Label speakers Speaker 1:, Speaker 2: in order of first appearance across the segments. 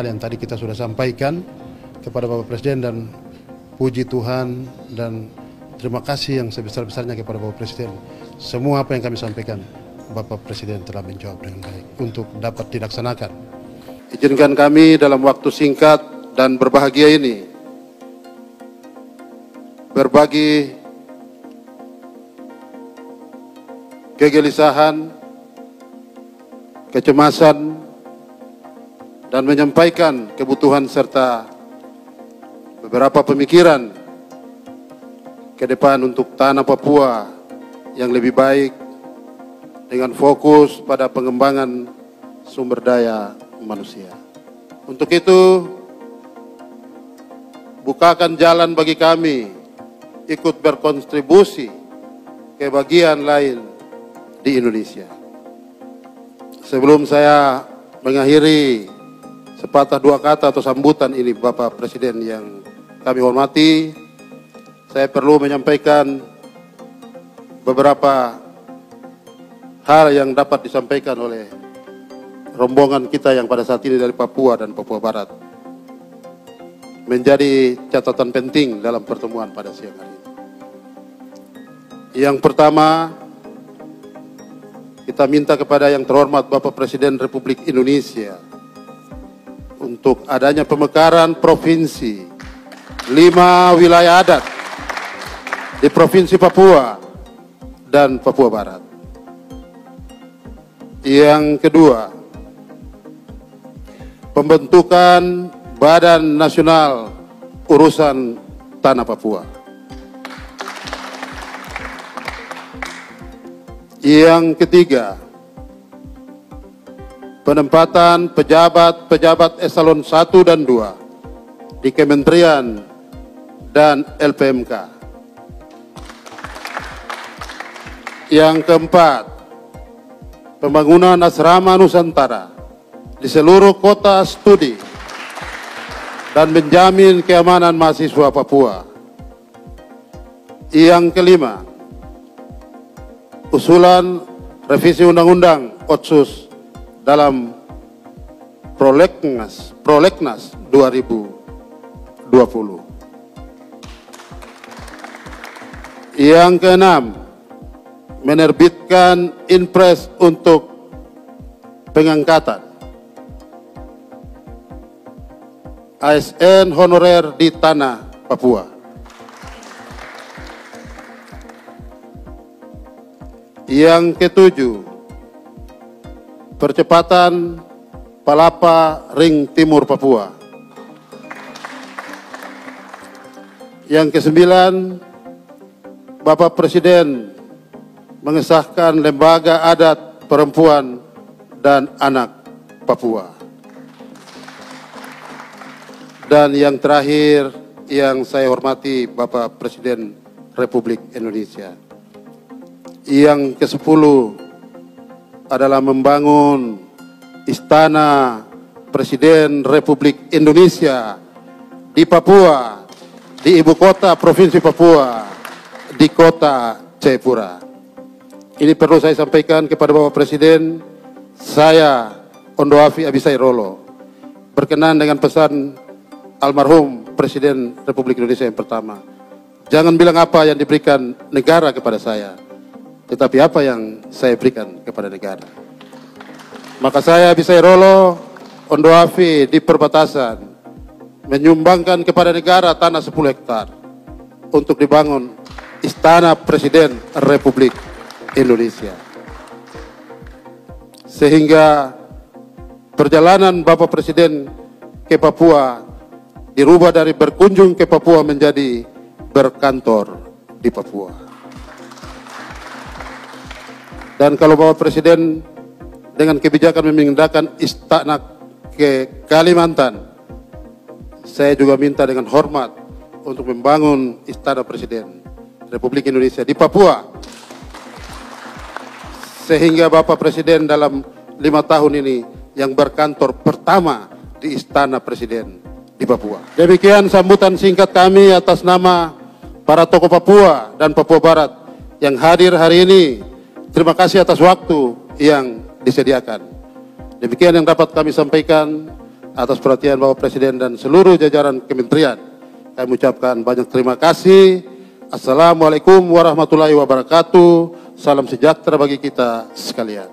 Speaker 1: hal yang tadi kita sudah sampaikan kepada Bapak Presiden, dan puji Tuhan dan terima kasih yang sebesar-besarnya kepada Bapak Presiden. Semua apa yang kami sampaikan, Bapak Presiden telah menjawab dengan baik untuk dapat dilaksanakan. Izinkan kami dalam waktu singkat dan berbahagia ini berbagi kegelisahan, kecemasan, dan menyampaikan kebutuhan serta beberapa pemikiran ke depan untuk tanah Papua yang lebih baik dengan fokus pada pengembangan sumber daya manusia. Untuk itu, bukakan jalan bagi kami ikut berkontribusi ke bagian lain di Indonesia. Sebelum saya mengakhiri sepatah dua kata atau sambutan ini, Bapak Presiden yang kami hormati, saya perlu menyampaikan beberapa hal yang dapat disampaikan oleh rombongan kita yang pada saat ini dari Papua dan Papua Barat, menjadi catatan penting dalam pertemuan pada siang hari ini. Yang pertama, kita minta kepada yang terhormat Bapak Presiden Republik Indonesia untuk adanya pemekaran provinsi 5 wilayah adat di Provinsi Papua dan Papua Barat. Yang kedua, pembentukan Badan Nasional Urusan Tanah Papua. Yang ketiga, penempatan pejabat-pejabat eselon 1 dan 2 di Kementerian dan LPMK. Yang keempat, pembangunan asrama Nusantara di seluruh kota studi dan menjamin keamanan mahasiswa Papua. Yang kelima, usulan revisi Undang-Undang Otsus dalam Prolegnas 2020. Yang keenam, menerbitkan Inpres untuk pengangkatan ASN honorer di tanah Papua. Yang ketujuh, percepatan Palapa Ring Timur Papua. Yang kesembilan, Bapak Presiden mengesahkan Lembaga Adat Perempuan dan Anak Papua. Dan yang terakhir yang saya hormati Bapak Presiden Republik Indonesia, yang ke-10 adalah membangun Istana Presiden Republik Indonesia di Papua, di ibu kota Provinsi Papua, di kota Jayapura. Ini perlu saya sampaikan kepada Bapak Presiden. Saya, Ondoafi Abisai Rolo, berkenan dengan pesan almarhum Presiden Republik Indonesia yang pertama. Jangan bilang apa yang diberikan negara kepada saya, tetapi apa yang saya berikan kepada negara. Maka saya Abisai Rolo, Ondoafi di perbatasan, menyumbangkan kepada negara tanah 10 hektar untuk dibangun Istana Presiden Republik Indonesia. Sehingga perjalanan Bapak Presiden ke Papua dirubah dari berkunjung ke Papua menjadi berkantor di Papua. Dan kalau Bapak Presiden dengan kebijakan memindahkan istana ke Kalimantan, saya juga minta dengan hormat untuk membangun Istana Presiden Republik Indonesia di Papua, sehingga Bapak Presiden dalam 5 tahun ini yang berkantor pertama di Istana Presiden di Papua. Demikian sambutan singkat kami atas nama para tokoh Papua dan Papua Barat yang hadir hari ini. Terima kasih atas waktu yang disediakan. Demikian yang dapat kami sampaikan. atas perhatian Bapak Presiden dan seluruh jajaran kementerian. Kami ucapkan banyak terima kasih. Assalamualaikum warahmatullahi wabarakatuh. Salam sejahtera bagi kita sekalian.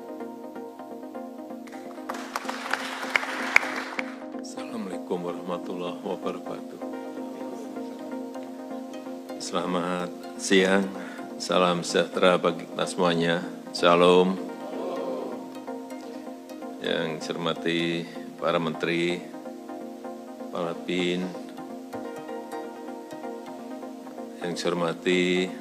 Speaker 2: Assalamualaikum warahmatullahi wabarakatuh. Selamat siang, salam sejahtera bagi kita semuanya. Shalom. Yang saya hormati para menteri, kepala BIN, yang saya hormati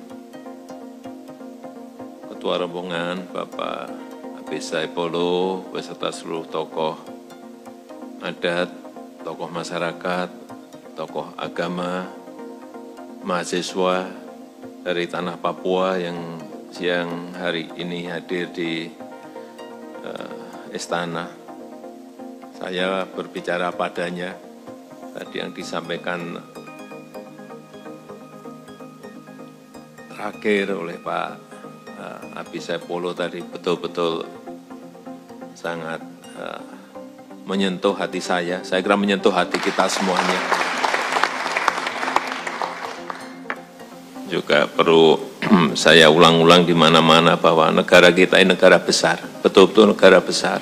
Speaker 2: Ketua Rombongan Bapak Habib Saipolo beserta seluruh tokoh adat, tokoh masyarakat, tokoh agama, mahasiswa dari tanah Papua yang siang hari ini hadir di istana. Saya berbicara padanya tadi yang disampaikan terakhir oleh Pak Habib Saipolo tadi betul-betul sangat menyentuh hati saya kira menyentuh hati kita semuanya. Juga perlu saya ulang-ulang di mana-mana bahwa negara kita ini negara besar, betul-betul negara besar.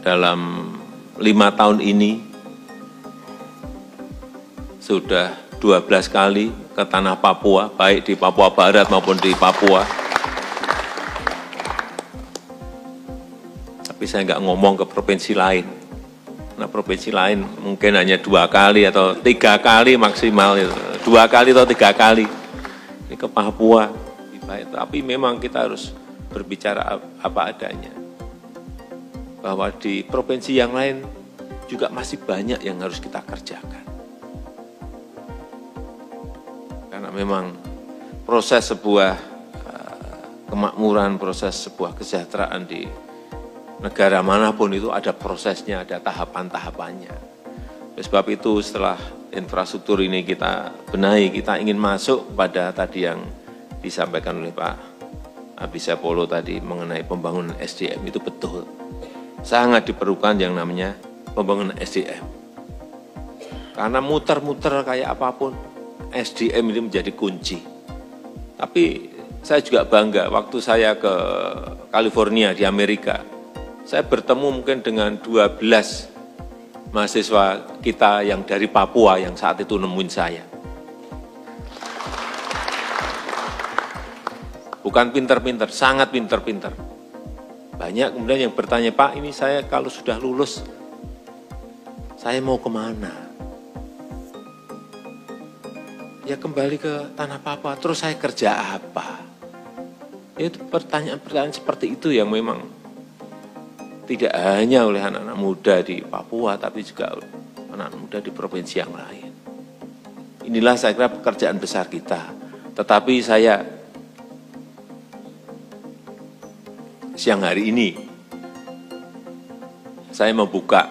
Speaker 2: Dalam 5 tahun ini sudah 12 kali ke tanah Papua, baik di Papua Barat maupun di Papua. Tapi saya nggak ngomong ke provinsi lain. Nah, provinsi lain mungkin hanya 2 kali atau 3 kali maksimal, 2 kali atau 3 kali. Ini ke Papua. Tapi memang kita harus berbicara apa adanya. Bahwa di provinsi yang lain juga masih banyak yang harus kita kerjakan. Karena memang proses sebuah kemakmuran, proses sebuah kesejahteraan di negara manapun itu ada prosesnya, ada tahapan-tahapannya. Oleh sebab itu setelah infrastruktur ini kita benahi, kita ingin masuk pada tadi yang disampaikan oleh Pak Habib Saipolo tadi mengenai pembangunan SDM itu betul. Sangat diperlukan yang namanya pembangunan SDM. Karena muter-muter kayak apapun, SDM ini menjadi kunci. Tapi saya juga bangga waktu saya ke California di Amerika, saya bertemu mungkin dengan 12 mahasiswa kita yang dari Papua yang saat itu nemuin saya. Bukan pinter-pinter, sangat pinter-pinter. Banyak kemudian yang bertanya, Pak ini saya kalau sudah lulus, saya mau kemana? Ya kembali ke tanah Papua, terus saya kerja apa? Itu pertanyaan-pertanyaan seperti itu yang memang tidak hanya oleh anak-anak muda di Papua, tapi juga anak-anak muda di provinsi yang lain. Inilah saya kira pekerjaan besar kita. Tetapi saya siang hari ini, saya membuka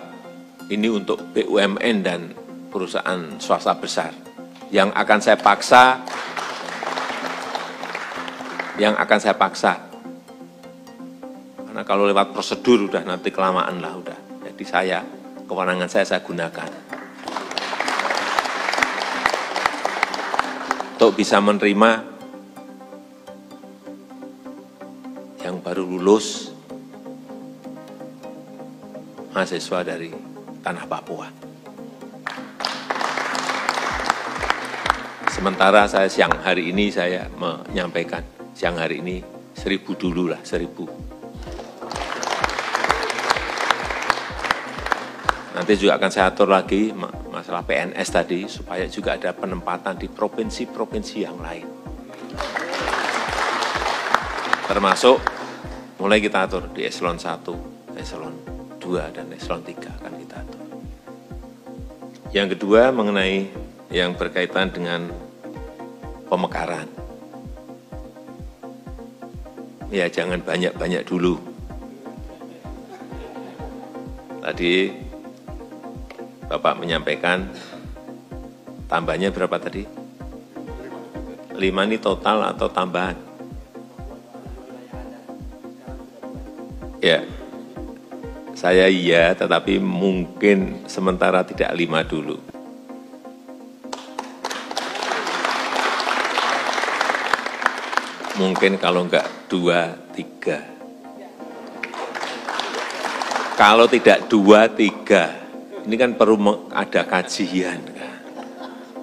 Speaker 2: ini untuk BUMN dan perusahaan swasta besar. Yang akan saya paksa, karena kalau lewat prosedur udah nanti kelamaan lah udah. Jadi kewenangan saya gunakan. Untuk bisa menerima yang baru lulus mahasiswa dari tanah Papua. Sementara saya siang hari ini saya menyampaikan, siang hari ini 1.000 dulu lah, 1.000. Nanti juga akan saya atur lagi masalah PNS tadi, supaya juga ada penempatan di provinsi-provinsi yang lain. Termasuk mulai kita atur di eselon 1, eselon 2, dan eselon 3 akan kita atur. Yang kedua mengenai yang berkaitan dengan pemekaran. Ya jangan banyak-banyak dulu. Tadi Bapak menyampaikan tambahnya berapa tadi? 5 ini total atau tambahan? Ya, Saya iya, tetapi mungkin sementara tidak 5 dulu. Mungkin kalau enggak 2, 3. Kalau tidak 2, 3, ini kan perlu ada kajian.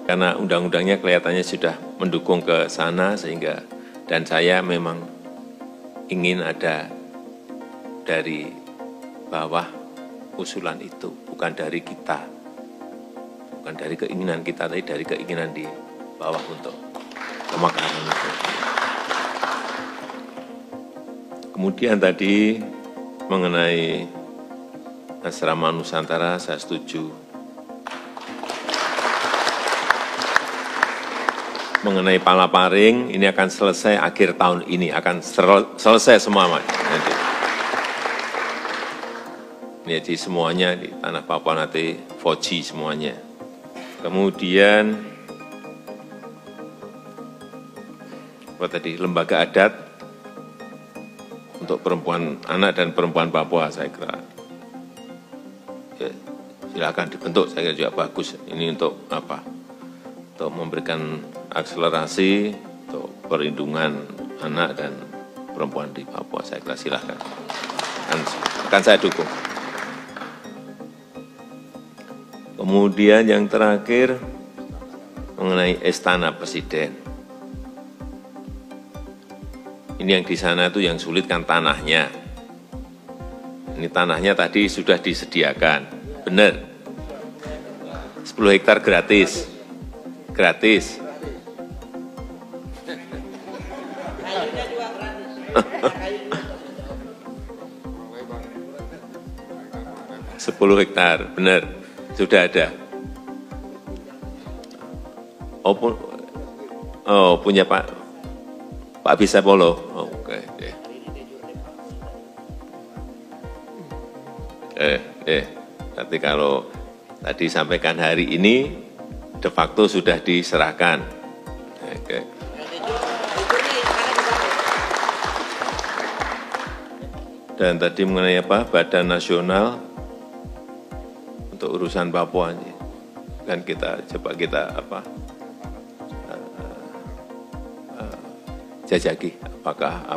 Speaker 2: Karena undang-undangnya kelihatannya sudah mendukung ke sana, sehingga, dan saya memang ingin ada dari bawah usulan itu, bukan dari kita. Bukan dari keinginan kita, tapi dari keinginan di bawah untuk pemekaran itu. Kemudian tadi mengenai asrama Nusantara, saya setuju. Mengenai Palaparing, ini akan selesai akhir tahun ini, akan selesai semua nanti. Jadi semuanya di tanah Papua nanti 4G semuanya. Kemudian, apa tadi, lembaga adat untuk perempuan, anak dan perempuan Papua, saya kira ya, silakan dibentuk, saya kira juga bagus. Ini untuk apa? Untuk memberikan akselerasi untuk perlindungan anak dan perempuan di Papua, saya kira silakan. Akan saya dukung. Kemudian yang terakhir mengenai Istana Presiden. Ini yang di sana itu yang sulit kan tanahnya. Ini tanahnya tadi sudah disediakan, benar. 10 hektar gratis. Gratis.
Speaker 3: Kayunya juga gratis.
Speaker 2: 10 hektar, benar. Sudah ada. Oh, punya Pak Bisa Polo. Oh, oke. Nanti kalau tadi sampaikan hari ini, de facto sudah diserahkan. Oke. Dan tadi mengenai apa? Badan Nasional untuk urusan Papua, kan kita coba apa? Jajaki apakah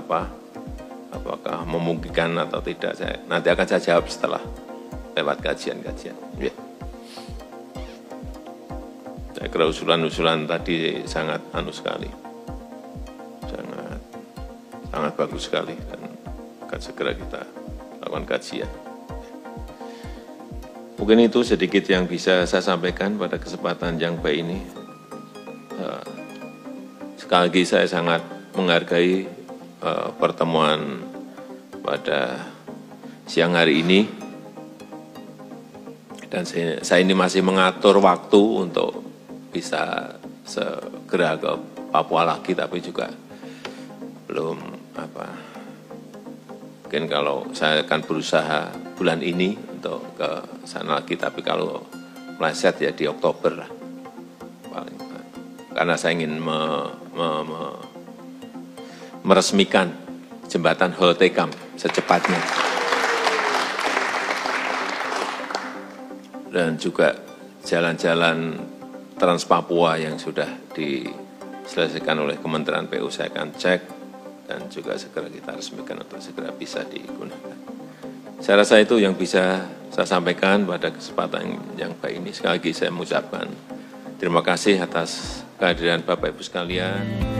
Speaker 2: memungkinkan atau tidak. Nanti akan saya jawab setelah lewat kajian-kajian. Ya. Saya kira usulan-usulan tadi sangat sekali, sangat bagus sekali, dan akan segera kita lakukan kajian. Mungkin itu sedikit yang bisa saya sampaikan pada kesempatan yang baik ini. Sekali lagi saya sangat menghargai pertemuan pada siang hari ini, dan saya ini masih mengatur waktu untuk bisa segera ke Papua lagi, tapi juga belum mungkin kalau saya akan berusaha bulan ini untuk ke sana lagi, tapi kalau meleset ya di Oktober lah paling, karena saya ingin meresmikan jembatan Holtekam secepatnya. Dan juga jalan-jalan Trans Papua yang sudah diselesaikan oleh Kementerian PU saya akan cek, dan juga segera kita resmikan untuk segera bisa digunakan. Saya rasa itu yang bisa saya sampaikan pada kesempatan yang baik ini. Sekali lagi saya mengucapkan terima kasih atas kehadiran Bapak Ibu sekalian.